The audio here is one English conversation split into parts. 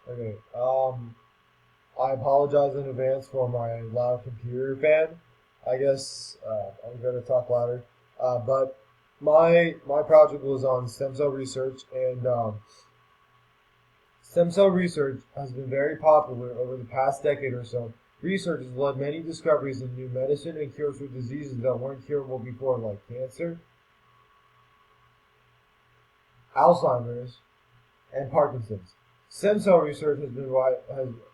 Okay. I apologize in advance for my loud computer fan. I guess I'm gonna talk louder. But my project was on stem cell research, and stem cell research has been very popular over the past decade or so. Research has led many discoveries in new medicine and cures for diseases that weren't curable before, like cancer, Alzheimer's, and Parkinson's. Stem cell research has been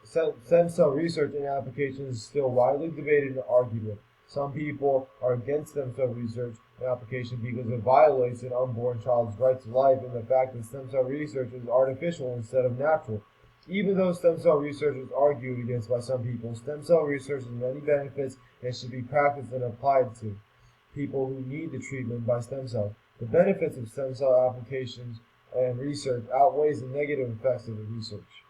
stem cell research and applications is still widely debated and argued with. Some people are against stem cell research and application because it violates an unborn child's right to life and the fact that stem cell research is artificial instead of natural. Even though stem cell research is argued against by some people, stem cell research has many benefits and should be practiced and applied to people who need the treatment by stem cells. The benefits of stem cell applications and research outweighs the negative effects of the research.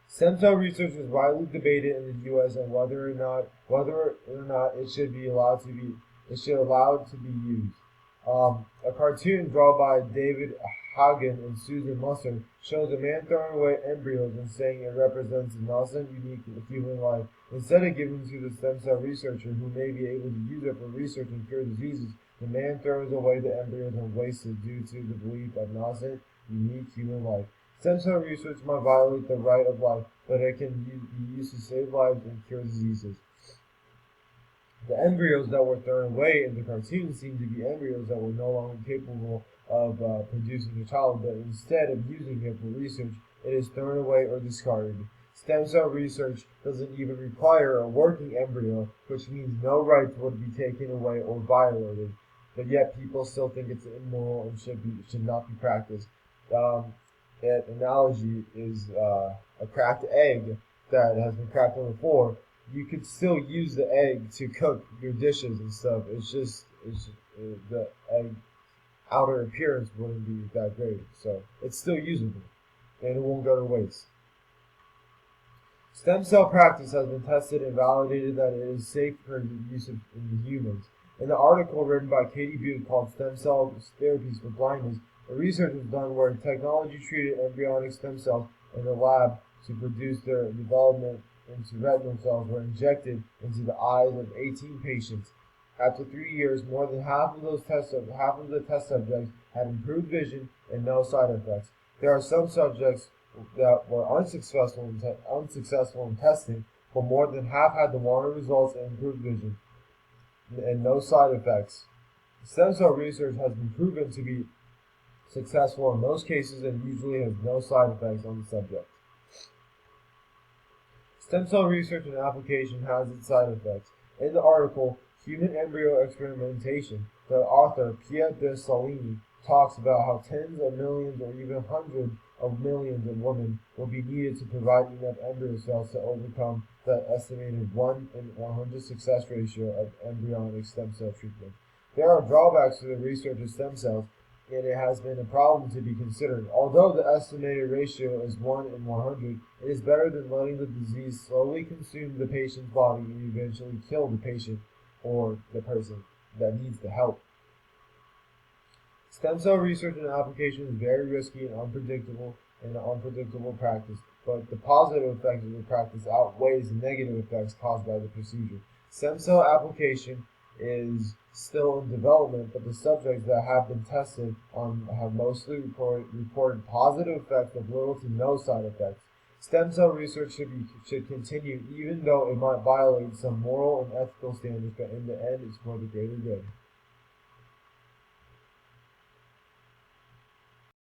Stem cell research is widely debated in the U.S. on whether or not it should allowed to be used. A cartoon drawn by David Hagen and Susan Musser shows a man throwing away embryos and saying it represents an awesome, unique human life. Instead of giving to the stem cell researcher who may be able to use it for research and cure diseases, the man throws away the embryos and wastes it due to the belief of an awesome, unique human life. Stem cell research might violate the right of life, but it can be used to save lives and cure diseases. The embryos that were thrown away in the cartoon seemed to be embryos that were no longer capable of producing a child, but instead of using it for research, it is thrown away or discarded. Stem cell research doesn't even require a working embryo, which means no rights would be taken away or violated. But yet, people still think it's immoral and should not be practiced. Um, an analogy is a cracked egg that has been cracked on the floor. You could still use the egg to cook your dishes and stuff. The egg outer appearance wouldn't be that great, so it's still usable and it won't go to waste. Stem cell practice has been tested and validated that it is safe for use in humans. In the article written by Katie Butte called Stem Cell Therapies for Blindness, the research was done where technology treated embryonic stem cells in the lab to produce their development into retinal cells were injected into the eyes of 18 patients. After 3 years, more than half of the test subjects had improved vision and no side effects. There are some subjects that were unsuccessful in testing, but more than half had the wanted results and improved vision and no side effects. Stem cell research has been proven to be successful in most cases and usually has no side effects on the subject. Stem cell research and application has its side effects. In the article, Human Embryo Experimentation, the author Pia de Salini talks about how tens of millions or even hundreds of millions of women will be needed to provide enough embryo cells to overcome the estimated 1 in 100 success ratio of embryonic stem cell treatment. There are drawbacks to the research of stem cells, and it has been a problem to be considered. Although the estimated ratio is 1 in 100, it is better than letting the disease slowly consume the patient's body and eventually kill the patient or the person that needs the help. Stem cell research and application is very risky and an unpredictable practice, but the positive effects of the practice outweighs the negative effects caused by the procedure. Stem cell application is still in development, but the subjects that have been tested on have mostly reported positive effects with little to no side effects. Stem cell research should continue, even though it might violate some moral and ethical standards, but in the end, it's for the greater good.